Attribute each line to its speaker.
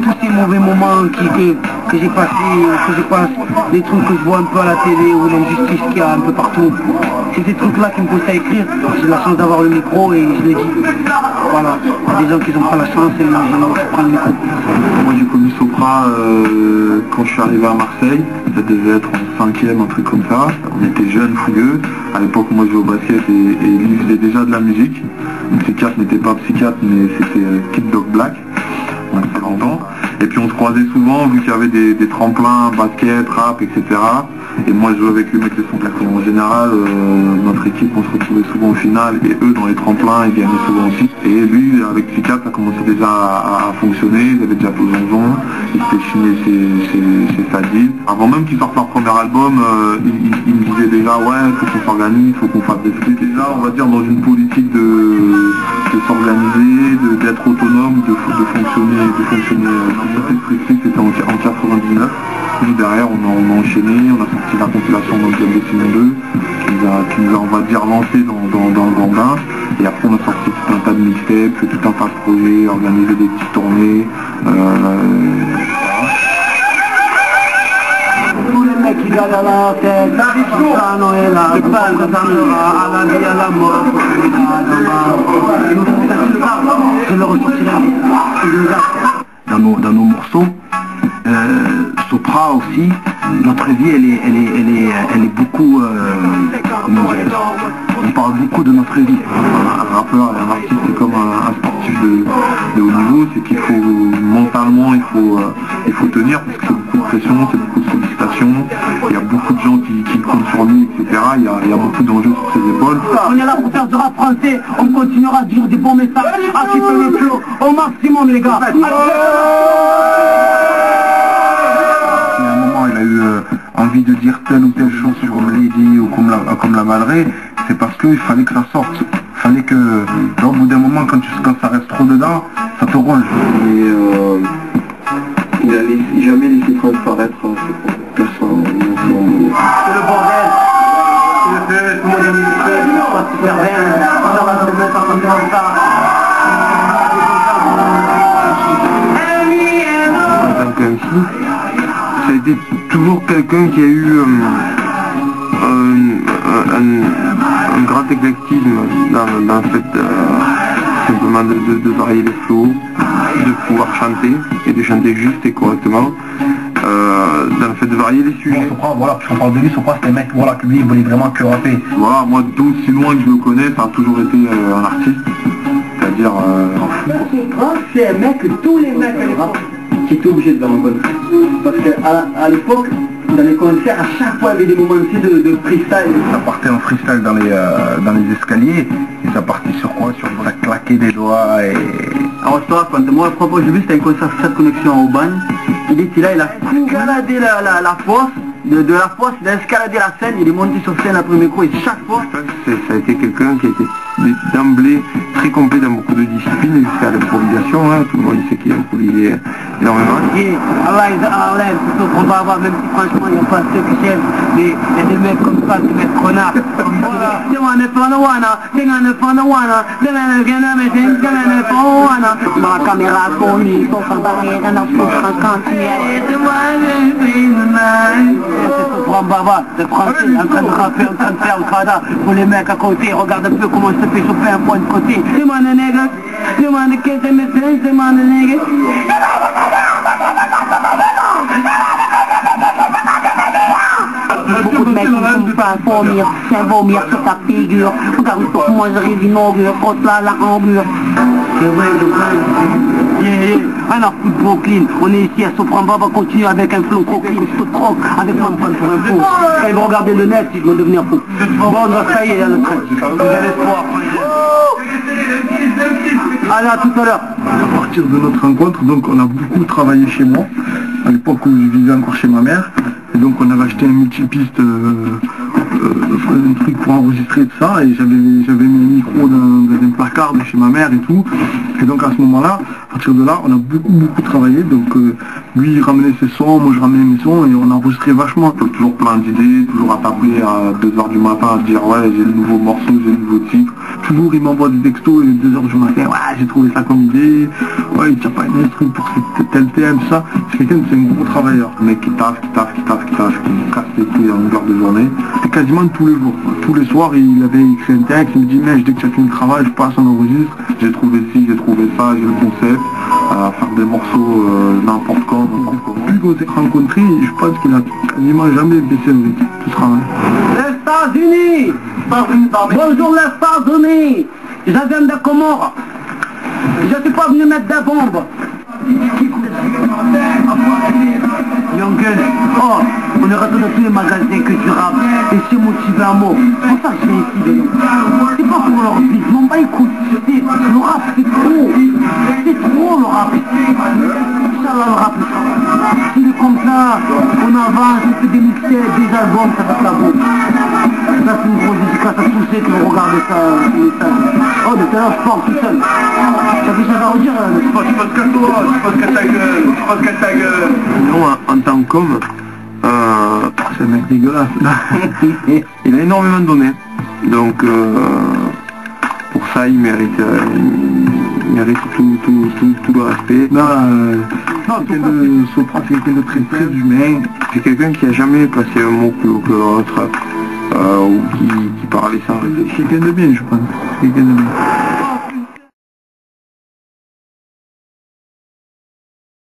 Speaker 1: Tous ces mauvais moments que j'ai passés, que je passe, des trucs que je vois un peu à la télé ou l'injustice qu'il y a un peu partout. C'est ces trucs-là qui me poussent à écrire. J'ai la chance d'avoir le micro et je le dis. Voilà, il y a des gens qui n'ont pas la chance et moi je prends le micro.
Speaker 2: Moi j'ai connu Sopra quand je suis arrivé à Marseille, ça devait être en 5e, un truc comme ça. On était jeunes, fougueux. À l'époque moi je jouais au basket et lui faisait déjà de la musique. Le psychiatre n'était pas psychiatre mais c'était Kid Dog Black. Donc ça fait longtemps. Et puis on se croisait souvent vu qu'il y avait des tremplins, basket, rap, etc. Et moi je jouais avec les mecs de son classement. En général, notre équipe on se retrouvait souvent au final et eux dans les tremplins ils gagnaient souvent aussi. Et lui avec Psychiatre ça commençait déjà à fonctionner, ils avaient déjà posé en zone, ils s'étaient chinés chez Sadil. Avant même qu'ils sortent leur premier album, ils me disaient déjà ouais il faut qu'on s'organise, il faut qu'on fasse des trucs. Et là on va dire dans une politique de s'organiser, d'être autonome, de fonctionner. C'était en 99. Nous derrière on a enchaîné, on a sorti la compilation dans le Décimon 2 qui nous a on va dire lancé dans le grand bain. Et après on a sorti tout un tas de mixtapes, tout un tas de projets, organisé des petites tournées.
Speaker 1: Tous les mecs qui gagnent à la tête, Sano est là, le pain s'attendra à la vie, à la mort. Je le ressortirai. Dans nos morceaux, Sopra aussi, notre vie elle est beaucoup, on parle beaucoup de notre vie.
Speaker 2: Un rappeur et un artiste c'est comme un sportif de haut niveau, c'est qu'il faut mentalement il faut tenir parce que c'est beaucoup de pression, c'est beaucoup de sollicitations, il y a beaucoup de gens qui comptent sur lui, etc. Il y a beaucoup d'enjeux sur ses épaules.
Speaker 1: On est là pour faire du rap français, on continuera à dire des bons messages, à quitter le flow au maximum les gars.
Speaker 2: Il a eu envie de dire telle ou telle chose sur Lady ou comme la Malray, c'est parce qu'il fallait que ça sorte. Il fallait que, au bout d'un moment, quand ça reste trop dedans, ça te ronge. Et il n'a jamais laissé transparaître personne.
Speaker 1: C'est le bordel. C'est le feu, tout le monde est musicé, on va se faire rien, on va se mettre en train de ça.
Speaker 2: Ça a été toujours quelqu'un qui a eu un grand éclectisme dans cette simplement de varier les flots, de pouvoir chanter et de chanter juste et correctement, dans le fait de varier les sujets.
Speaker 1: Sopra, voilà, puisqu'on parle de lui, Sopra c'était un mec, voilà, que lui il voulait vraiment que rapper.
Speaker 2: Voilà, moi d'aussi loin que je le connais, ça a toujours été un artiste, c'est-à-dire un fou.
Speaker 1: Sopra c'est un mec que tous les mecs à l'époque qui étaient obligés de le rencontrer. Parce qu'à l'époque, dans les concerts, à chaque fois il y avait des moments aussi de freestyle.
Speaker 2: Ça partait en freestyle dans les escaliers, et ça partait sur quoi? Sur ça claquer des doigts et...
Speaker 1: Alors je te raconte, moi la première fois que j'ai vu c'était un concert sur cette connexion à Aubagne. Il était là, il a escaladé la fosse, de la fosse, il a escaladé la scène, il est monté sur scène après le micro et chaque fois...
Speaker 2: Ça a été quelqu'un qui a été d'emblée très complet dans beaucoup de disciplines jusqu'à l'improvisation, hein. Tout le monde sait qu'il a improvisé énormément.
Speaker 1: Et Allah enlève, plutôt qu'on va avoir, même si franchement il n'y a pas ceux que j'aime, mais il y a des mecs comme ça, des mecs connards. Dans la caméra connue, son fantasme, dans son c'est Sopra Baba, de français, en train de rapper, en train de faire le crada, pour les mecs à côté, regarde un peu comment il se fait choper un point de côté. Demande un nègre, demande qu'est-ce que c'est médecin, demande un nègre. Beaucoup de mecs qui ne sont pas vomir, c'est vomir sur ta figure. Regarde comment je révinaugure, contre la hambure. C'est vrai, de vrai. Rien à foutre Brooklyn, on est ici à Sopra Baba, continue avec un flow coquine, je te troque avec mon point pour un fou. Quand ils vont regarder le net, ils vont devenir fous. Bon, ça y est, il y a le train. Vous avez espoir. Allez, à tout à l'heure.
Speaker 2: À partir de notre rencontre, donc on a beaucoup travaillé chez moi, à l'époque où je vivais encore chez ma mère. Et donc on avait acheté un multipiste, un truc pour enregistrer tout ça, et j'avais mis le micro dans un placard de chez ma mère et tout. Et donc à ce moment-là, partir de là, on a beaucoup travaillé, donc lui il ramenait ses sons, moi je ramenais mes sons, et on enregistrait vachement. Toujours plein d'idées, toujours à t'appeler à 2h du matin, à te dire ouais j'ai le nouveau morceau, j'ai le nouveau titre. Toujours il m'envoie des textos, et 2h du matin, ouais j'ai trouvé ça comme idée, ouais il tient pas une instru pour tel thème, tout ça. C'est quelqu'un, c'est un gros travailleur. Le mec qui taffe, qui casse les couilles à longueur de journée. Et quasiment tous les jours. Tous les soirs il avait écrit un texte, il me dit mais dès que tu as fini le travail, je passe, on enregistre. J'ai trouvé ci, j'ai trouvé ça, j'ai le concept, à faire des morceaux n'importe quand. Plus qu'on s'est rencontrés, je pense qu'il a quasiment jamais baissé le rythme. Tout sera
Speaker 1: Les États-Unis. Bonjour les États-Unis. Je viens de Comores. Je suis pas venu mettre des bombes. Young Gun, oh, on est rentré dans tous les magasins que tu rappes et c'est motivé à mort. C'est pour ça que je viens ici, les gens. C'est pas pour leur vie, je m'en bats les couilles. Le rap, c'est trop. C'est trop le rap. Inch'Allah, le rap, s'il est comme ça, on avance, on fait des mixtapes, des albums, ça va être la bombe. Ça, c'est une grosse dédicace à tous ceux qui vont regarder ça. Oh, mais tout à l'heure, je parle tout seul. T'as des choses à redire,
Speaker 2: tu penses qu'à toi, tu penses qu'à ta gueule. Non, en tant qu'homme, c'est un mec dégueulasse. Il a énormément donné. Donc, pour ça, il mérite tout le respect. Quelqu'un de Sopra, c'est quelqu'un de très humain. C'est quelqu'un qui a jamais passé un mot plus haut que l'autre, ou qui parlait sans réfléchir. Quelqu'un de bien, je pense. Quelqu'un de bien.